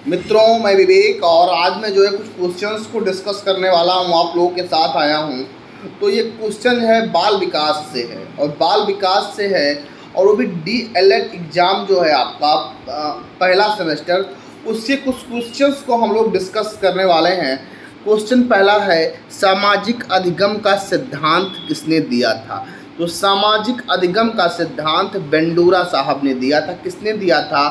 मित्रों, मैं विवेक और आज मैं जो है कुछ क्वेश्चंस को डिस्कस करने वाला हूँ, आप लोगों के साथ आया हूँ। तो ये क्वेश्चन है बाल विकास से है और बाल विकास से है और वो भी DLED एग्ज़ाम जो है आपका पहला सेमेस्टर, उससे कुछ क्वेश्चंस को हम लोग डिस्कस करने वाले हैं। क्वेश्चन पहला है, सामाजिक अधिगम का सिद्धांत किसने दिया था? तो सामाजिक अधिगम का सिद्धांत बेंडूरा साहब ने दिया था। किसने दिया था?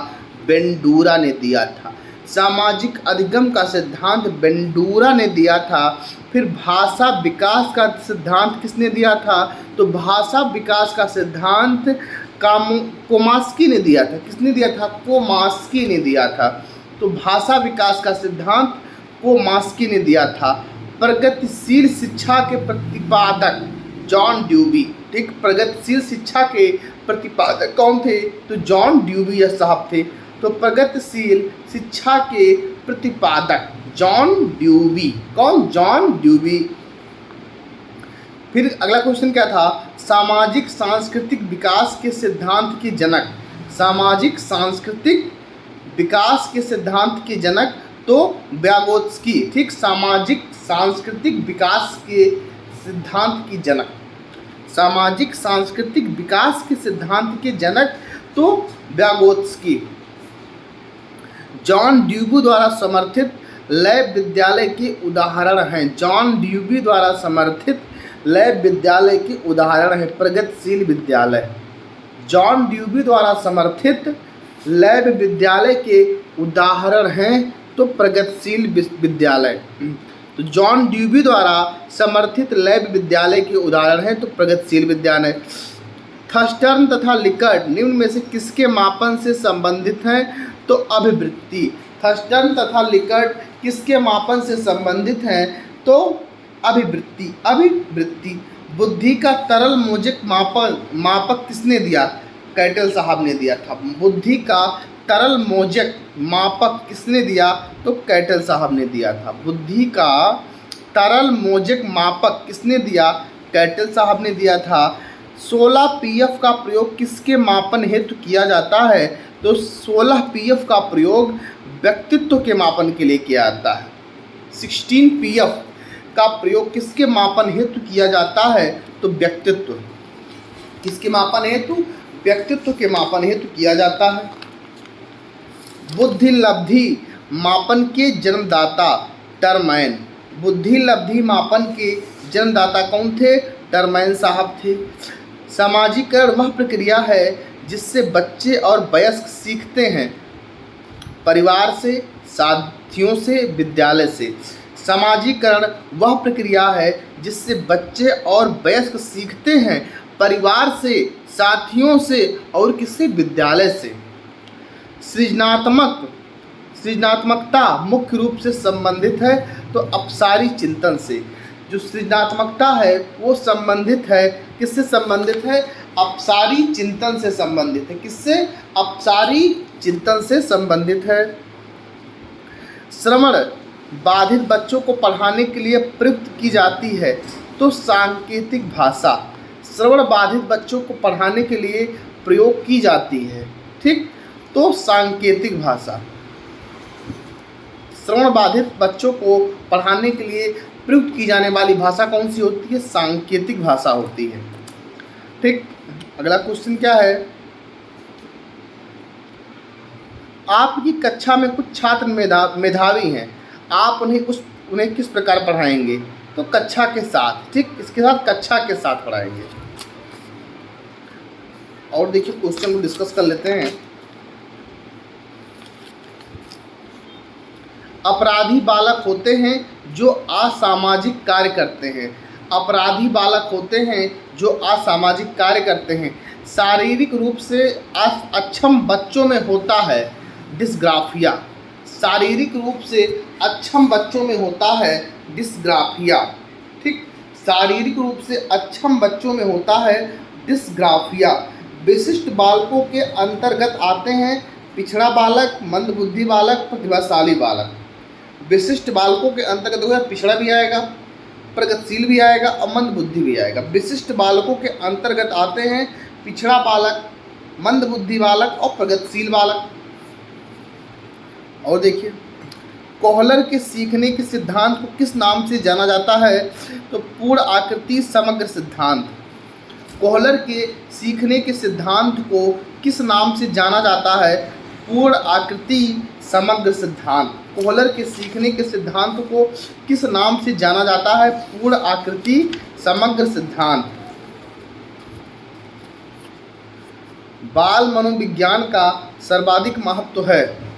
बेंडूरा ने दिया था। सामाजिक अधिगम का सिद्धांत बेंडूरा ने दिया था। फिर भाषा विकास का सिद्धांत किसने दिया था? तो भाषा विकास का सिद्धांत कोमास्की ने दिया था। किसने दिया था? कोमास्की ने दिया था। तो भाषा विकास का सिद्धांत कोमास्की ने दिया था। प्रगतिशील शिक्षा के प्रतिपादक जॉन ड्यूबी। ठीक, प्रगतिशील शिक्षा के प्रतिपादक कौन थे? तो जॉन ड्यूबी साहब थे। तो प्रगतिशील शिक्षा के प्रतिपादक जॉन ड्यूबी। कौन? जॉन ड्यूबी। फिर अगला क्वेश्चन क्या था? सामाजिक सांस्कृतिक विकास के सिद्धांत के जनक। सामाजिक सांस्कृतिक विकास के सिद्धांत के जनक तो व्यागोत्स्की। ठीक, सामाजिक सांस्कृतिक विकास के सिद्धांत की जनक, सामाजिक सांस्कृतिक विकास के सिद्धांत के जनक तो व्यागोत्स्की। जॉन ड्यूबी द्वारा समर्थित लैब विद्यालय के उदाहरण हैं। जॉन ड्यूबी द्वारा समर्थित लैब विद्यालय के उदाहरण है प्रगतिशील विद्यालय। जॉन ड्यूबी द्वारा समर्थित लैब विद्यालय के उदाहरण हैं तो प्रगतिशील विद्यालय। तो जॉन ड्यूबी द्वारा समर्थित लैब विद्यालय के उदाहरण हैं तो प्रगतिशील विद्यालय। थर्स्टन तथा लिकर्ट निम्न में से किसके मापन से संबंधित हैं? तो अभिवृत्ति। थर्स्टन तथा लिकर्ट किसके मापन से संबंधित हैं? तो अभिवृत्ति। अभिवृत्ति। बुद्धि का तरल मोजक मापक किसने दिया? कैटल साहब ने दिया था। बुद्धि का तरल मोजक मापक किसने दिया? तो कैटल साहब ने दिया था। बुद्धि का तरल मोजक मापक किसने दिया? कैटल साहब ने दिया था। 16 PF का प्रयोग किसके मापन हेतु किया जाता है? तो 16 PF का प्रयोग व्यक्तित्व के मापन के लिए किया जाता है। 16 PF का प्रयोग किसके मापन हेतु किया जाता है? तो व्यक्तित्व। किसके मापन हेतु? व्यक्तित्व के मापन हेतु किया जाता है। बुद्धि लब्धि मापन के जन्मदाता टरमैन। बुद्धि लब्धि मापन के जन्मदाता कौन थे? टरमैन साहब थे। सामाजिकरण वह प्रक्रिया है जिससे बच्चे और वयस्क सीखते हैं, परिवार से, साथियों से, विद्यालय से। सामाजिकरण वह प्रक्रिया है जिससे बच्चे और वयस्क सीखते हैं, परिवार से, साथियों से और किससे? विद्यालय से। सृजनात्मकता मुख्य रूप से संबंधित है तो अपसारी चिंतन से। जो सृजनात्मकता है वो संबंधित है, किससे संबंधित है? अपसारी चिंतन से संबंधित है। किससे? अपसारी चिंतन से संबंधित है। श्रवण बाधित बच्चों को पढ़ाने के लिए प्रयुक्त की जाती है तो सांकेतिक भाषा। श्रवण बाधित बच्चों को पढ़ाने के लिए प्रयोग की जाती है, ठीक, तो सांकेतिक भाषा। श्रवण बाधित बच्चों को पढ़ाने के लिए प्रयुक्त की जाने वाली भाषा कौन सी होती है? सांकेतिक भाषा होती है, ठीक। अगला क्वेश्चन क्या है? आपकी कक्षा में कुछ छात्र मेधावी हैं, आप उन्हें किस प्रकार पढ़ाएंगे? तो कक्षा के साथ, ठीक, इसके साथ कक्षा के साथ पढ़ाएंगे। और देखिए क्वेश्चन को डिस्कस कर लेते हैं। अपराधी बालक होते हैं जो असामाजिक कार्य करते हैं। अपराधी बालक होते हैं जो असामाजिक कार्य करते हैं। शारीरिक रूप से अक्षम बच्चों में होता है डिस्ग्राफिया। शारीरिक रूप से अक्षम बच्चों में होता है डिस्ग्राफिया, ठीक। शारीरिक रूप से अक्षम बच्चों में होता है डिस्ग्राफिया। विशिष्ट बालकों के अंतर्गत आते हैं पिछड़ा बालक, मंदबुद्धि बालक, प्रतिभाशाली बालक। विशिष्ट बालकों के अंतर्गत होगा पिछड़ा भी आएगा, प्रगतिशील भी आएगा और मंदबुद्धि भी आएगा। विशिष्ट बालकों के अंतर्गत आते हैं पिछड़ा बालक, मंदबुद्धि बालक और प्रगतिशील बालक। और देखिए, कोहलर के सीखने के सिद्धांत को किस नाम से जाना जाता है? तो पूर्ण आकृति समग्र सिद्धांत। कोहलर के सीखने के सिद्धांत को किस नाम से जाना जाता है? पूर्ण आकृति समग्र सिद्धांत। कोहलर के सीखने के सिद्धांत को किस नाम से जाना जाता है? पूर्ण आकृति समग्र सिद्धांत। बाल मनोविज्ञान का सर्वाधिक महत्व है।